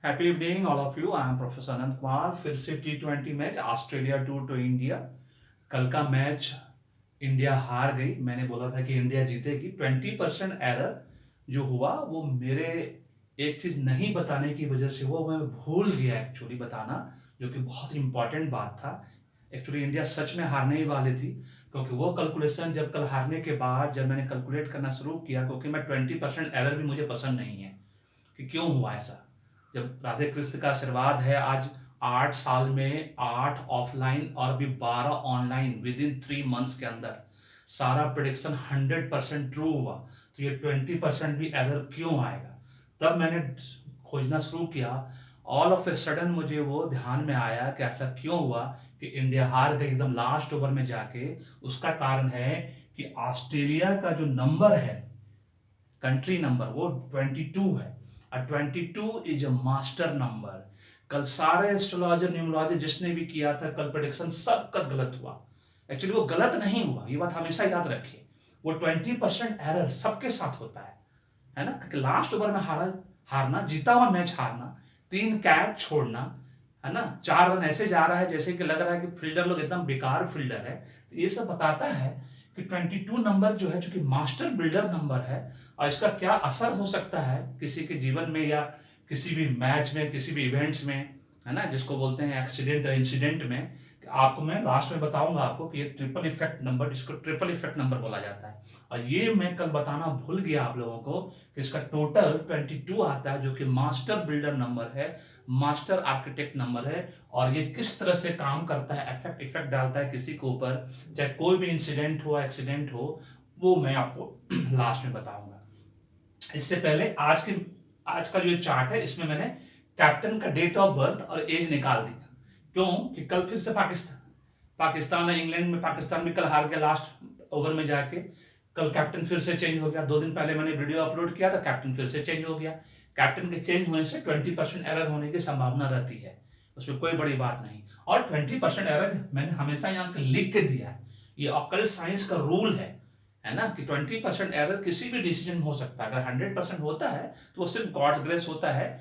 Happy evening all of you. I am professor Anant Kumar. फिर से T20 match Australia to India. कल का match India हार गई। मैंने बोला था कि इंडिया जीतेगी। 20% एरर जो हुआ वो मेरे एक चीज नहीं बताने की वजह से वो मैं भूल गया एक्चुअली बताना, जो कि बहुत इंपॉर्टेंट बात था। एक्चुअली इंडिया सच में हारने ही वाली थी, क्योंकि वो कैलकुलेशन जब कल हारने के बाद जब मैंने कैलकुलेट करना शुरू किया, क्योंकि मैं 20% एरर भी मुझे पसंद नहीं है कि क्यों हुआ ऐसा। जब राधे कृष्ण का आशीर्वाद है, आज 8 साल में 8 ऑफलाइन और भी 12 ऑनलाइन विद इन 3 मंथ्स के अंदर सारा प्रिडिक्शन 100% ट्रू हुआ, तो ये 20% भी एरर क्यों आएगा। तब मैंने खोजना शुरू किया। ऑल ऑफ ए सडन मुझे वो ध्यान में आया कि ऐसा क्यों हुआ कि इंडिया हार गई एकदम लास्ट ओवर में जाके। उसका कारण है कि ऑस्ट्रेलिया का जो नंबर है, कंट्री नंबर, वो 22 है। और 22 इज अ मास्टर नंबर। कल सारे एस्ट्रोलॉजर न्यूमरोलॉजर जिसने भी किया था कल प्रेडिक्शन सबका गलत हुआ। एक्चुअली वो गलत नहीं हुआ, ये बात हमेशा याद रखिए। वो 20% एरर सबके साथ होता है ना। क्योंकि लास्ट ओवर में हारना, जीता हुआ मैच हारना, 3 कैच छोड़ना, है ना। 4 रन ऐसे जा रहा है जैसे कि लग रहा है कि फील्डर लोग एकदम बेकार फील्डर है। तो ये सब बताता है कि 22 नंबर जो है, जो कि मास्टर बिल्डर नंबर है, और इसका क्या असर हो सकता है किसी के जीवन में या किसी भी मैच में, किसी भी इवेंट्स में, है ना, जिसको बोलते हैं एक्सीडेंट और इंसिडेंट में। आपको मैं लास्ट में बताऊंगा आपको कि ये ट्रिपल इफेक्ट नंबर, जिसको ट्रिपल इफेक्ट नंबर बोला जाता है। और ये मैं कल बताना भूल गया आप लोगों को कि इसका टोटल 22 आता है, जो कि मास्टर बिल्डर नंबर है, मास्टर आर्किटेक्ट नंबर है। और ये किस तरह से काम करता है, इफेक्ट डालता है किसी के ऊपर, चाहे कोई भी इंसिडेंट हो, एक्सीडेंट हो, वो मैं आपको लास्ट में बताऊंगा। इससे पहले आज का जो चार्ट है, इसमें मैंने कैप्टन का डेट ऑफ बर्थ और एज निकाल दिया। क्यों कि कल फिर से पाकिस्तान और इंग्लैंड में, पाकिस्तान भी कल हार गया लास्ट ओवर में जाके। कल कैप्टन फिर से चेंज हो गया। 2 दिन पहले मैंने वीडियो अपलोड किया था, कैप्टन फिर से चेंज हो गया। कैप्टन के चेंज होने से 20% एरर होने की संभावना रहती है, उसमें कोई बड़ी बात नहीं। और 20% एरर मैंने हमेशा यहाँ लिख के दिया है, ये ऑकल्ट साइंस का रूल है ना, कि 20% एरर किसी भी डिसीजन में हो सकता है। अगर 100% होता है तो वो सिर्फ गॉड्स ग्रेस होता है,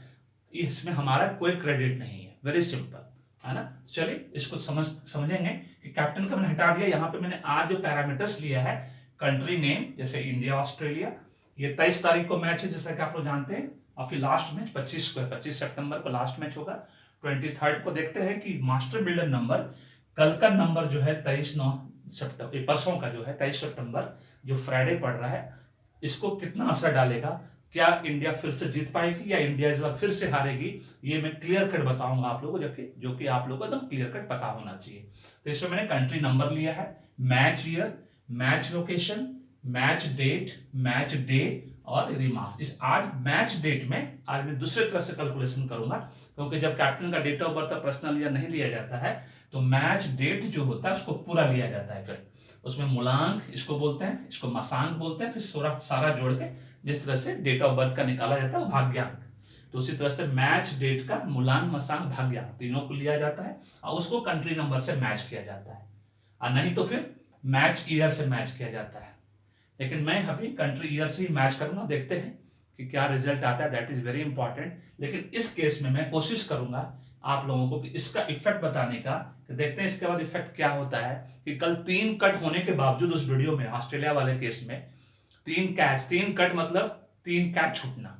इसमें हमारा कोई क्रेडिट नहीं है। वेरी सिंपल, है ना। चलिए इसको समझेंगे कि कैप्टन का मैंने हटा दिया। यहाँ पे मैंने आज जो पैरामीटर्स लिया है, कंट्री नेम जैसे इंडिया ऑस्ट्रेलिया, ये 23 तारीख को मैच है जैसा कि आप लोग जानते हैं। और फिर लास्ट मैच 25 को है, 25 सितंबर को लास्ट मैच होगा। 23 को देखते हैं कि मास्टर बिल्डर नंबर, कल का नंबर जो है 23/9 परसों का जो है 23 सितंबर, जो फ्राइडे पड़ रहा है, इसको कितना असर डालेगा। क्या इंडिया फिर से जीत पाएगी या इंडिया इस बार फिर से हारेगी, ये मैं क्लियर कट बताऊंगा आप लोगों को, जो कि आप लोगों को एकदम क्लियर कट पता होना चाहिए। तो इसमें मैंने कंट्री नंबर लिया है, match year, match location, match date, match day और रिमार्क्स। इस आज मैच डेट में आज मैं दूसरे तरह से कैलकुलेशन करूंगा, क्योंकि जब कैप्टन का डेट ऑफ बर्थ पर्सनल या नहीं लिया जाता है, तो मैच डेट जो होता है उसको पूरा लिया जाता है। फिर उसमें मूलांक इसको बोलते हैं, इसको मासांक बोलते हैं, फिर सारा जोड़ के जिस तरह से डेट ऑफ बर्थ का निकाला जाता है वो भाग्यांक। तो उसी तरह से मैच डेट का मूलांक, मासांक, भाग्यांक तीनों को लिया जाता है और उसको कंट्री नंबर से मैच किया जाता है, और नहीं तो फिर मैच ईयर से मैच किया जाता है। लेकिन मैं अभी कंट्री ईयर से ही मैच करूंगा, देखते हैं कि क्या रिजल्ट आता है। That is very important. लेकिन इस केस में मैं कोशिश करूंगा आप लोगों को कि इसका इफेक्ट बताने का, कि देखते हैं इसके बाद इफेक्ट क्या होता है। कि कल 3 कट होने के बावजूद उस वीडियो में, ऑस्ट्रेलिया वाले केस में 3 कैच, 3 कट मतलब 3 कैच छूटना,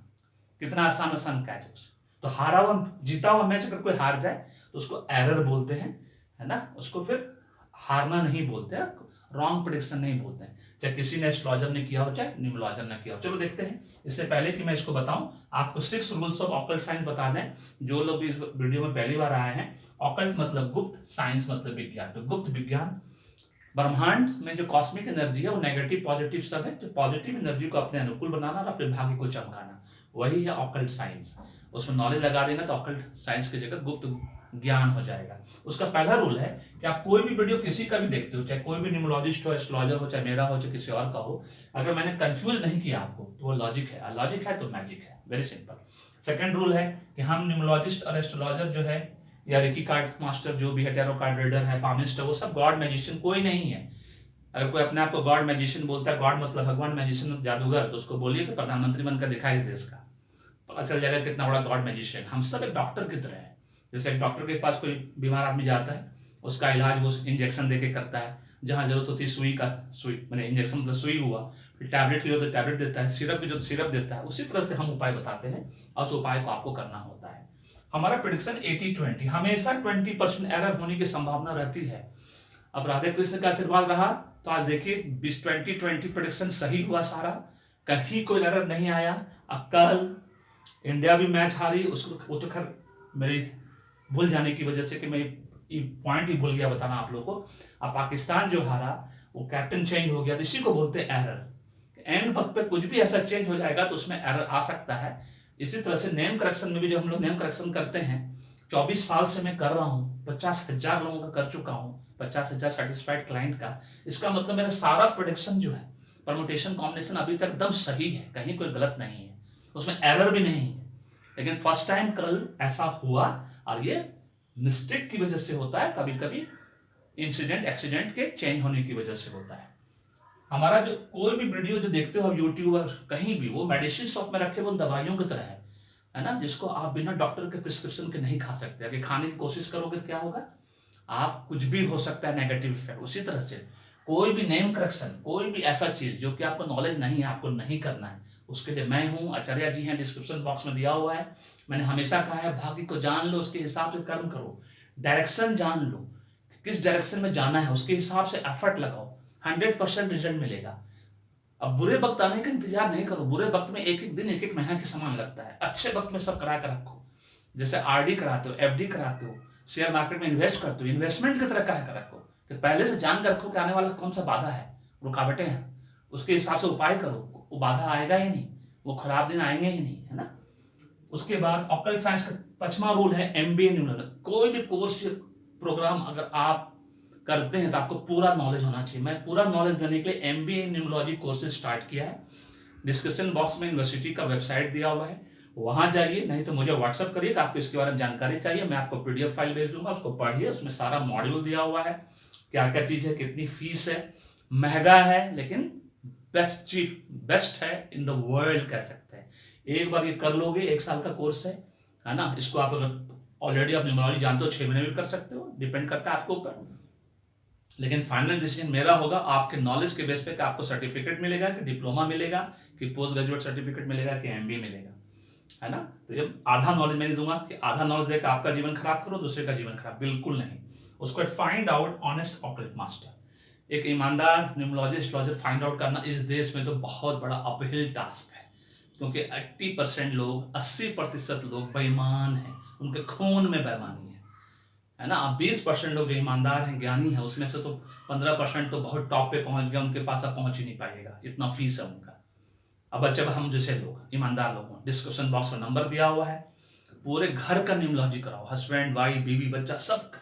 कितना आसान आसान कैच है। तो हारा हुआ जीता हुआ मैच अगर कोई हार जाए तो उसको एरर बोलते हैं, है ना। उसको फिर हारना नहीं बोलते हैं, रॉन्ग प्रिडिक्शन नहीं बोलते हैं, चाहे किसी ने एस्ट्रोलॉजर ने किया हो चाहे न्यूमरोलॉजर ने किया हो। चलो देखते हैं। इससे पहले कि मैं इसको बताऊं, आपको 6 रूल्स ऑफ ऑकल्ट साइंस बता दें। जो लोग भी इस वीडियो में पहली बार आए हैं, ऑकल्ट मतलब गुप्त, साइंस मतलब विज्ञान। तो गुप्त विज्ञान, ब्रह्मांड में जो कॉस्मिक एनर्जी है वो नेगेटिव पॉजिटिव सब है, जो पॉजिटिव एनर्जी को अपने अनुकूल बनाना और अपने भाग्य को चमकाना, वही है ऑकल्ट साइंस। उसमें नॉलेज लगा देना तो ऑकल्ट साइंस की जगह गुप्त ज्ञान हो जाएगा। उसका पहला रूल है कि आप कोई भी वीडियो किसी का भी देखते हो, चाहे कोई भी न्यूमरोलॉजिस्ट हो, एस्ट्रोलॉजर हो, चाहे मेरा हो, चाहे किसी और का हो, अगर मैंने कंफ्यूज नहीं किया आपको तो वो लॉजिक है, लॉजिक है तो मैजिक है। Very simple. सेकेंड रूल है कि हम न्यूमरोलॉजिस्ट और एस्ट्रोलॉजर जो है, या रेकी कार्ड मास्टर जो भी है, टैरो कार्ड रीडर है, पामिस्ट है, वो सब गॉड मैजिशियन कोई नहीं है। अगर कोई अपने आप को गॉड मैजिशियन बोलता है, गॉड मतलब भगवान, मैजिशियन जादूगर, तो उसको बोलिए कि प्रधानमंत्री बनकर दिखाई इस देश का। पता चल जाएगा कितना बड़ा गॉड मैजिशियन। हम सब एक डॉक्टर की तरह है। जैसे एक डॉक्टर के पास कोई बीमार आदमी जाता है, उसका इलाज वो इंजेक्शन दे के करता है, जहाँ जरूरत होती है सुई मैंने इंजेक्शन मतलब सुई हुआ, फिर टैबलेट की जरूरत है टैबलेट देता है, सिरप की जो सिरप देता है, उसी तरह से हम उपाय बताते हैं और उस उपाय को आपको करना होता है। हमारा प्रिडिक्शन 80-20, हमेशा 20% एरर होने की संभावना रहती है। अब राधे कृष्ण का आशीर्वाद रहा तो आज देखिए 20-20 प्रिडिक्शन सही हुआ सारा, कहीं कोई एरर नहीं आया। अब कल इंडिया भी मैच हारी, उसको वो तो खैर मेरी भूल जाने की वजह से कि मैं पॉइंट ही भूल गया बताना आप लोगों को। अब पाकिस्तान जो हारा वो कैप्टन चेंज हो गया, इसी को बोलते हैं एरर। एंड वक्त पे कुछ भी ऐसा चेंज हो जाएगा तो उसमें एरर आ सकता है। इसी तरह से नेम करेक्शन में भी, जो हम लोग नेम करेक्शन करते हैं 24 साल से मैं कर रहा हूँ, 50,000 लोगों का कर चुका हूँ, 50,000 सेटिस्फाइड क्लाइंट का। इसका मतलब मेरा सारा प्रोडक्शन जो है, परमुटेशन कॉम्बिनेशन अभी तक एकदम सही है, कहीं कोई गलत नहीं है, उसमें एरर भी नहीं है। लेकिन फर्स्ट टाइम कल ऐसा हुआ और ये मिस्टेक की वजह से होता है, कभी कभी इंसिडेंट एक्सीडेंट के चेंज होने की वजह से होता है। हमारा जो कोई भी वीडियो जो देखते हो आप यूट्यूबर कहीं भी, वो मेडिसिन शॉप में रखे वो दवाइयों की तरह है ना, जिसको आप बिना डॉक्टर के प्रिस्क्रिप्शन के नहीं खा सकते। अगर खाने की कोशिश करोगे तो क्या होगा, आप कुछ भी हो सकता है नेगेटिव इफेक्ट। उसी तरह से कोई भी नेम करेक्शन, कोई भी ऐसा चीज जो कि आपको नॉलेज नहीं है, आपको नहीं करना है, उसके लिए मैं हूं, आचार्य जी हैं, डिस्क्रिप्शन बॉक्स में दिया हुआ है। मैंने हमेशा कहा है भाग्य को जान लो, उसके हिसाब से कर्म करो, डायरेक्शन जान लो, किस डायरेक्शन में जाना है, उसके हिसाब से एफर्ट लगाओ, 100% रिजल्ट मिलेगा। अब बुरे वक्त आने का इंतजार नहीं करो, बुरे वक्त में एक एक दिन एक एक महीना के समान लगता है, अच्छे वक्त में सब करा कर रखो। जैसे आरडी कराते हो, एफडी कराते हो, शेयर मार्केट में इन्वेस्ट करते हो, इन्वेस्टमेंट की तरह करा कर रखो, कि पहले से जान कर रखो कि आने वाला कौन सा बाधा है, रुकावटें हैं, उसके हिसाब से उपाय करो, वो बाधा आएगा ही नहीं, वो खराब दिन आएंगे ही नहीं, है ना। उसके बाद ऑक्कल साइंस का 5वां रूल है एमबीए न्यूमरोलॉजी। कोई भी कोर्स प्रोग्राम अगर आप करते हैं तो आपको पूरा नॉलेज होना चाहिए। मैं पूरा नॉलेज देने के लिए एमबीए न्यूमरोलॉजी कोर्सेज स्टार्ट किया है। डिस्क्रिप्शन बॉक्स में यूनिवर्सिटी का वेबसाइट दिया हुआ है, वहां जाइए, नहीं तो मुझे व्हाट्सअप करिए कि आपको इसके बारे में जानकारी चाहिए, मैं आपको पीडीएफ फाइल भेज दूंगा, उसको पढ़िए, उसमें सारा मॉड्यूल दिया हुआ है, क्या क्या चीज है, कितनी फीस है, महंगा है लेकिन बेस्ट है इन द वर्ल्ड कह सकते हैं। एक बार ये कर लोगे, 1 साल का कोर्स है ना, इसको आप अगर ऑलरेडी आप न्यूमरोलॉजी जानते हो 6 महीने में कर सकते हो, डिपेंड करता है आपके ऊपर। लेकिन फाइनल डिसीजन मेरा होगा आपके नॉलेज के बेस पे कि आपको सर्टिफिकेट मिलेगा, कि डिप्लोमा मिलेगा, कि पोस्ट ग्रेजुएट सर्टिफिकेट मिलेगा, कि एमबीए मिलेगा, है ना। तो जब आधा नॉलेज मैं नहीं दूंगा कि आधा नॉलेज देकर आपका जीवन खराब करो, दूसरे का जीवन खराब, बिल्कुल नहीं। उसको find out honest occult master, एक ईमानदार न्यूमरोलॉजिस्ट एस्ट्रोलॉजर फाइंड आउट करना इस देश में तो बहुत बड़ा अपहिल टास्क है, क्योंकि 80% लोग, 80% लोग बेईमान हैं, उनके खून में बेईमानी है ना। अब 20% लोग जो ईमानदार हैं, ज्ञानी हैं, उसमें से तो 15% तो बहुत टॉप पे पहुंच गया, उनके पास अब पहुंच ही नहीं पाएगा, इतना फीस है उनका। अब बच्चे हम जैसे लोग, ईमानदार लोग हों, डिस्क्रिप्शन बॉक्स में नंबर दिया हुआ है, पूरे घर का न्यूमरोलॉजी कराओ, हस्बैंड वाइफ बीवी बच्चा सबका,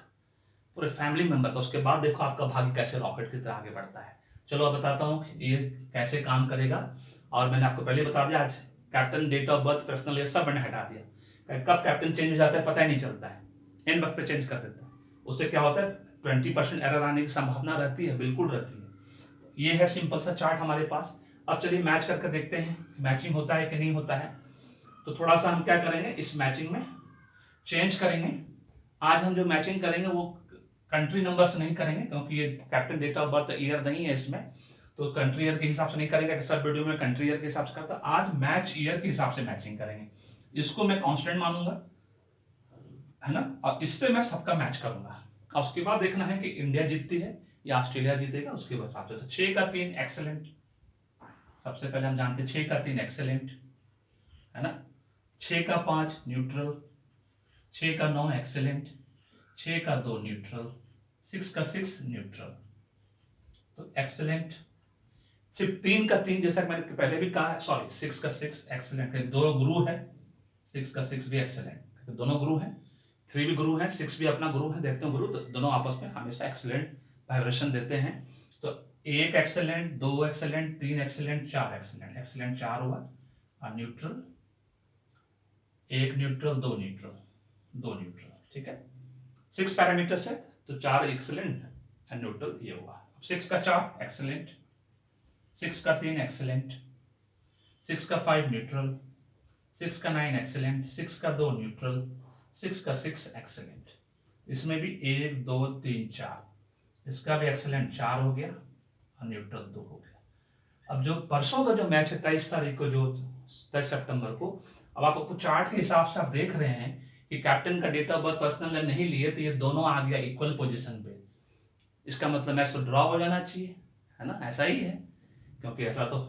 पूरे फैमिली मेंबर का। उसके बाद देखो आपका भाग्य कैसे रॉकेट की तरह आगे बढ़ता है। चलो अब बताता हूँ ये कैसे काम करेगा। और मैंने आपको पहले बता दिया, आज captain, date of birth, personal, ये सब मैंने हटा दिया। कब कैप्टन चेंज हो जाता है पता ही नहीं चलता है, एंड वक्त पे चेंज कर देता है। उससे क्या होता है, 20% एरर आने की संभावना रहती है, बिल्कुल रहती है। ये है सिंपल सा चार्ट हमारे पास। अब चलिए मैच करके देखते हैं मैचिंग होता है कि नहीं होता है। तो थोड़ा सा हम क्या करेंगे, इस मैचिंग में चेंज करेंगे। आज हम जो मैचिंग करेंगे वो कंट्री नंबर से नहीं करेंगे, क्योंकि ये captain date of birth year नहीं है इसमें, तो कंट्री ईयर के हिसाब से नहीं करेंगे, सब वीडियो में कंट्री ईयर के हिसाब से करता। आज मैच ईयर के हिसाब से मैचिंग करेंगे, इसको मैं कांस्टेंट मानूंगा, है ना, और इससे मैं सबका मैच करूंगा। और उसके बाद देखना है कि इंडिया जीतती है या ऑस्ट्रेलिया जीतेगा, उसके हिसाब से। तो 6 का 3 एक्सेलेंट, सबसे पहले हम जानते हैं 6 का 3 एक्सेलेंट, है ना। 6 का 5 न्यूट्रल, 6 का 9 एक्सेलेंट, 6 का 2 न्यूट्रल, 6 का 6 न्यूट्रल, तो एक्सेलेंट। सिर्फ 3 का 3, जैसा मैंने पहले भी कहा, सॉरी 6 का 6 एक्सेलेंट, दो गुरु है, 6 का 6 भी एक्सेलेंट, दोनों गुरु हैं, 3 भी गुरु है, 6 भी अपना गुरु है, देखते हो गुरु, तो दोनों आपस में हमेशा एक्सेलेंट वाइब्रेशन देते हैं। तो 1 excellent, 2 excellent, 3 excellent, 4 excellent, excellent 4 हुआ, और न्यूट्रल 1 न्यूट्रल, 2 न्यूट्रल, 2 न्यूट्रल, ठीक है। 6 पैरामीटर्स है तो 4 एक्सेलेंट एंड न्यूट्रल ये हुआ। 6 का 4 एक्सेलेंट, 6 का 3 एक्सेलेंट, 6 का 5 न्यूट्रल, 6 का 9 एक्सेलेंट, 6 का 2 न्यूट्रल, 6 का 6 एक्सेलेंट। इसमें भी 1 2 3 4, इसका भी एक्सेलेंट 4 हो गया और न्यूट्रल 2 हो गया। अब जो परसों का जो मैच है 23 तारीख को, जो 23 सितंबर को, अब आप आपको चार्ट के हिसाब से आप देख रहे हैं कि कैप्टन का डेट ऑफ बर्थ पर्सनल ने नहीं लिए, तो ये दोनों आ गया इक्वल पोजीशन पे। इसका मतलब मैच तो ड्रॉ हो जाना चाहिए, है ना, ऐसा ही है, क्योंकि ऐसा तो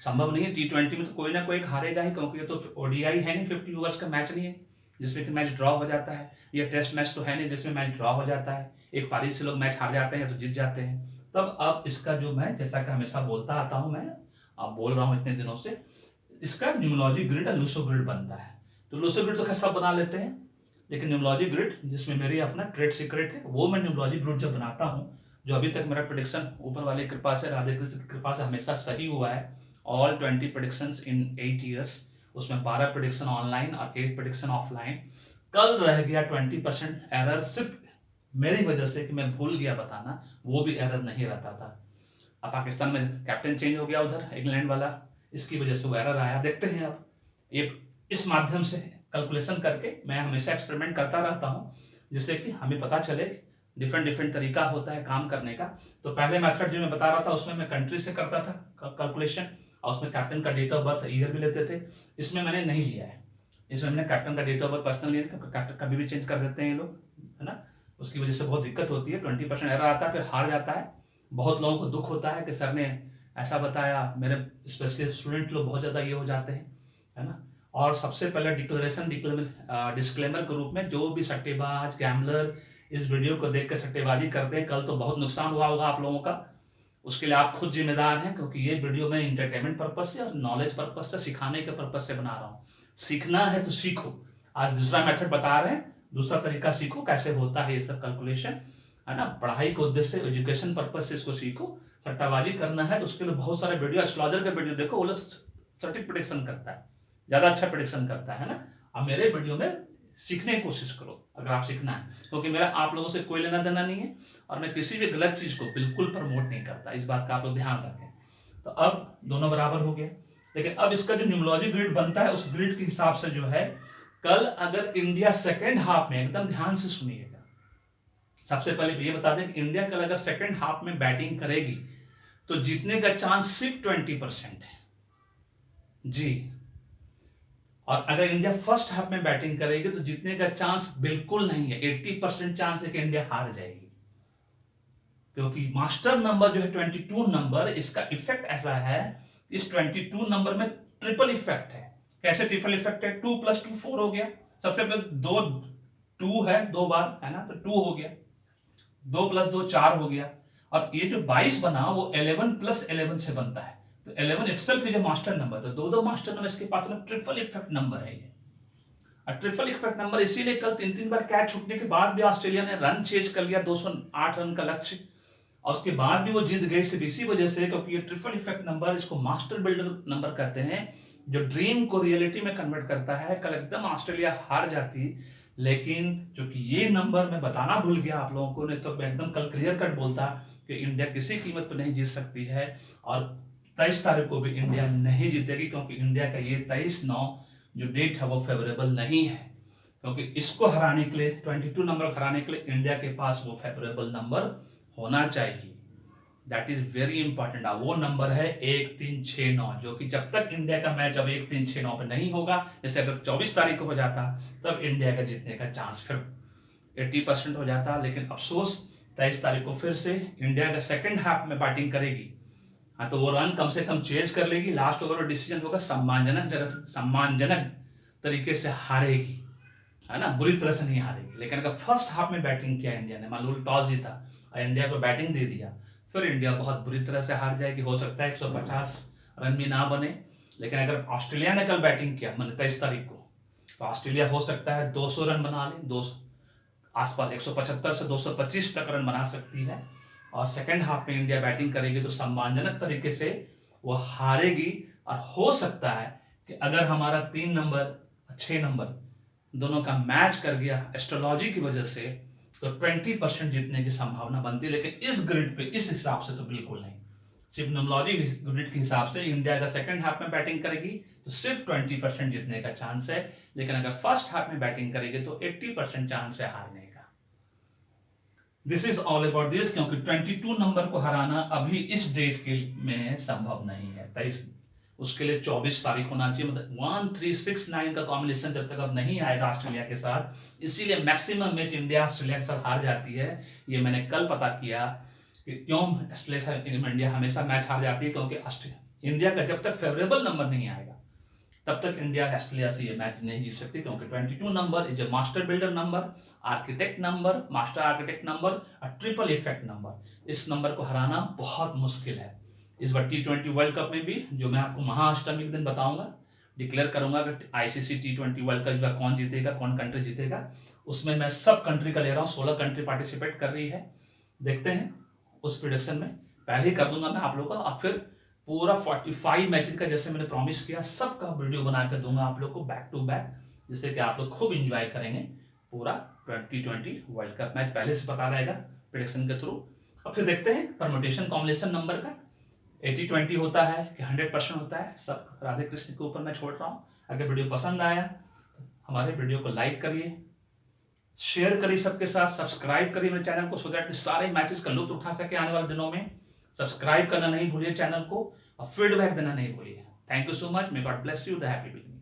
संभव नहीं है। T20 में तो कोई ना कोई हारेगा ही, क्योंकि ये तो ओडीआई है नहीं, 50 ओवर्स का मैच नहीं है जिसमें कि मैच ड्रॉ हो जाता है। ये टेस्ट मैच तो है नहीं जिसमें मैच ड्रॉ हो जाता है, एक पारी से लोग मैच हार जाते हैं या तो जीत जाते हैं। तब अब इसका जो मैं, जैसा कि हमेशा बोलता आता हूं मैं, अब बोल रहा हूं इतने दिनों से, इसका न्यूमोलॉजी ग्रिड और लूसो ग्रिड बनता है। तो लूसो ग्रिड तो खैर सब बना लेते हैं, लेकिन न्यूमोलॉजी ग्रिड, जिसमें मेरी अपना ट्रेड सीक्रेट है, वो मैं न्यूमोलॉजी ग्रिड जब बनाता हूँ, जो अभी तक मेरा प्रेडिक्शन ऊपर वाले की कृपा से, राधे कृष्ण की कृपा से हमेशा सही हुआ है, ऑल 20 प्रेडिक्शंस इन 8 ईयर्स, उसमें 12 प्रेडिक्शन ऑनलाइन और 8 प्रेडिक्शन ऑफलाइन। कल रह गया 20% एरर, सिर्फ मेरी वजह से कि मैं भूल गया बताना, वो भी एरर नहीं रहता था। अब पाकिस्तान में कैप्टन चेंज हो गया उधर इंग्लैंड वाला, इसकी वजह से वो एरर आया। देखते हैं अब ये, इस माध्यम से कैलकुलेशन करके मैं हमेशा एक्सपेरिमेंट करता रहता हूँ, जिससे कि हमें पता चले डिफरेंट तरीका होता है काम करने का। तो पहले मेथड जो मैं बता रहा था उसमें मैं कंट्री से करता था कैलकुलेशन, और उसमें कैप्टन का डेट ऑफ बर्थ ईयर भी लेते थे। इसमें मैंने नहीं लिया है, इसमें मैंने कैप्टन का डेट ऑफ बर्थ पर्सनल लिया, क्योंकि कैप्टन कभी भी चेंज कर देते हैं ये लोग, है ना, उसकी वजह से बहुत दिक्कत होती है। 20% एरर आता है, फिर हार जाता है। बहुत लोगों को दुख होता है कि सर ने ऐसा बताया, मेरे स्पेशली स्टूडेंट लोग बहुत ज़्यादा ये हो जाते हैं, है ना। और सबसे पहले डिस्क्लेमर के रूप में, जो भी सट्टेबाज गैम्बलर इस वीडियो को देख कर सट्टेबाजी करते हैं, कल तो बहुत नुकसान हुआ होगा आप लोगों का, उसके लिए आप खुद जिम्मेदार हैं, क्योंकि ये वीडियो मैं इंटरटेनमेंट पर्पज से और नॉलेज पर्पज से, सिखाने के पर्पज से बना रहा हूँ। सीखना है तो सीखो। आज दूसरा मेथड बता रहे हैं, दूसरा तरीका सीखो कैसे होता है ये सब कैलकुलेशन, है ना। पढ़ाई के उद्देश्य से, एजुकेशन पर्पज से इसको सीखो। सट्टाबाजी करना है तो उसके लिए बहुत सारे वीडियो, एस्ट्रोलॉजर के वीडियो देखो, वो लोग सटीक प्रेडिक्शन करता है, ज्यादा अच्छा प्रेडिक्शन करता है ना। अब मेरे वीडियो में सीखने की कोशिश करो अगर आप सीखना है, क्योंकि मेरा आप लोगों से कोई लेना देना नहीं है, और मैं किसी भी गलत चीज को बिल्कुल प्रमोट नहीं करता, इस बात का आप लोग ध्यान रखें। तो अब दोनों बराबर हो गए, लेकिन अब इसका जो न्यूमरोलॉजी ग्रिड बनता है, उस ग्रिड के हिसाब से जो है, कल अगर इंडिया सेकेंड हाफ में, एकदम ध्यान से सुनिएगा, सबसे पहले ये बता दें कि इंडिया कल अगर सेकेंड हाफ में बैटिंग करेगी तो जीतने का चांस सिर्फ 20% है जी। और अगर इंडिया फर्स्ट हाफ में बैटिंग करेगी तो जीतने का चांस बिल्कुल नहीं है, 80% चांस है कि इंडिया हार जाएगी। क्योंकि मास्टर नंबर जो है 22 नंबर, इसका इफेक्ट ऐसा है, इस 22 नंबर में ट्रिपल इफेक्ट है। कैसे ट्रिपल इफेक्ट है? 2 + 2 4 हो गया। सबसे पहले दो 2 है, 2 बार, है ना, तो 2 हो गया। 2 + 2 4 हो गया। और ये जो 22 बना वो 11 + 11 से बनता है, तो 11 itself is a master number. तो दो मास्टर नंबर इसके पास में, ट्रिपल इफेक्ट नंबर है ये। और ट्रिपल इफेक्ट नंबर इसीलिए कल 3 बार कैच छूटने के बाद भी ऑस्ट्रेलिया ने रन चेज कर लिया, 208 रन का लक्ष्य, और उसके बाद भी वो जीत गए सिर्फ इसी वजह से, क्योंकि ये ट्रिपल इफेक्ट नंबर, इसको मास्टर बिल्डर नंबर कहते हैं, जो ड्रीम को रियलिटी में कन्वर्ट करता है। कल एकदम ऑस्ट्रेलिया हार जाती, लेकिन चूंकि ये नंबर मैं बताना भूल गया आप लोगों को, नहीं तो मैं एकदम कल क्लियर कट बोलता कि इंडिया किसी कीमत पर नहीं जीत सकती है, और 23 तारीख को भी इंडिया नहीं जीतेगी, क्योंकि इंडिया का ये 23/9 जो डेट है वो फेवरेबल नहीं है। क्योंकि इसको हराने के लिए, 22 नंबर हराने के लिए, इंडिया के पास वो फेवरेबल नंबर होना चाहिए। That is very important. वो नंबर है 1369, जो कि जब तक इंडिया का मैच अब 1369 पे नहीं होगा, जैसे अगर 24 तारीख को हो जाता, तब इंडिया का जीतने का चांस फिर 80% हो जाता। लेकिन अफसोस 23 तारीख को फिर से इंडिया का सेकेंड हाफ में बैटिंग करेगी, हाँ, तो वो रन कम से कम चेज कर लेगी, लास्ट ओवर में डिसीजन होगा, सम्मानजनक तरीके से हारेगी, है ना, बुरी तरह से नहीं हारेगी। लेकिन अगर फर्स्ट हाफ में बैटिंग किया इंडिया ने, मान लो टॉस जीता और इंडिया को बैटिंग दे दिया, फिर इंडिया बहुत बुरी तरह से हार जाएगी। हो सकता है 150 रन भी ना बने, लेकिन अगर ऑस्ट्रेलिया ने कल बैटिंग किया, मैंने 23 तारीख को, तो ऑस्ट्रेलिया हो सकता है 200 रन बना ले, 200 आसपास, 175 से 225 तक रन बना सकती है। और सेकेंड हाफ में इंडिया बैटिंग करेगी तो सम्मानजनक तरीके से वो हारेगी। और हो सकता है कि अगर हमारा 3 नंबर 6 नंबर दोनों का मैच कर गया एस्ट्रोलॉजी की वजह से, तो 20% जीतने की संभावना बनती है। लेकिन इस ग्रिड पे, इस हिसाब से तो बिल्कुल नहीं। सिर्फ न्यूमरोलॉजी यूनिट के हिसाब से इंडिया अगर सेकंड हाफ में बैटिंग करेगी तो सिर्फ 20% जीतने का चांस है, लेकिन अगर फर्स्ट हाफ में बैटिंग करेगी तो 80% चांस है हारने का। This is all about this, क्योंकि 22 नंबर को हराना अभी इस डेट के में संभव नहीं है। 23 उसके लिए 24 तारीख होना चाहिए, मतलब 1369 का कॉम्बिनेशन जब तक अब नहीं आएगा ऑस्ट्रेलिया के साथ, इसीलिए मैक्सिमम मैच इंडिया ऑस्ट्रेलिया के साथ हार जाती है। ये मैंने कल पता किया कि क्यों ऑस्ट्रेलिया इंडिया हमेशा मैच हार जाती है, क्योंकि इंडिया का जब तक फेवरेबल नंबर नहीं आएगा तब तक इंडिया ऑस्ट्रेलिया से ये मैच नहीं जीत सकती, क्योंकि 22 number is a master builder number, architect number, master architect number और ट्रिपल इफेक्ट नंबर। इस नंबर को हराना बहुत मुश्किल है। इस बार T20 वर्ल्ड कप में भी, जो मैं आपको महाअष्टमी के दिन बताऊंगा, डिक्लेयर करूंगा कि आईसीसी T20 वर्ल्ड कप इस बार कौन जीतेगा, कौन कंट्री जीतेगा, उसमें मैं सब कंट्री का ले रहा हूँ। 16 कंट्री पार्टिसिपेट कर रही है। देखते हैं उस प्रिडिक्शन में पहले ही कर दूंगा मैं आप लोगों का, अब फिर पूरा 45 मैचेस का जैसे मैंने प्रॉमिस किया सबका वीडियो बना कर दूंगा आप लोग को बैक टू बैक, जिससे कि आप लोग खूब इंजॉय करेंगे पूरा T20 वर्ल्ड कप मैच। पहले से पता रहेगा प्रिडिक्शन के थ्रू। अब फिर देखते हैं परमुटेशन कॉम्बिनेशन नंबर का 80-20 होता है कि 100% होता है, सब राधे कृष्ण के ऊपर मैं छोड़ रहा हूँ। अगर वीडियो पसंद आया तो हमारे वीडियो को लाइक करिए, शेयर करिए सबके साथ, सब्सक्राइब करिए मेरे चैनल को, सो दैट सारे मैचेस का लुत्फ उठा सके आने वाले दिनों में। सब्सक्राइब करना नहीं भूलिए चैनल को और फीडबैक देना नहीं भूलिए। Thank you so much. May God bless you. The happy beginning.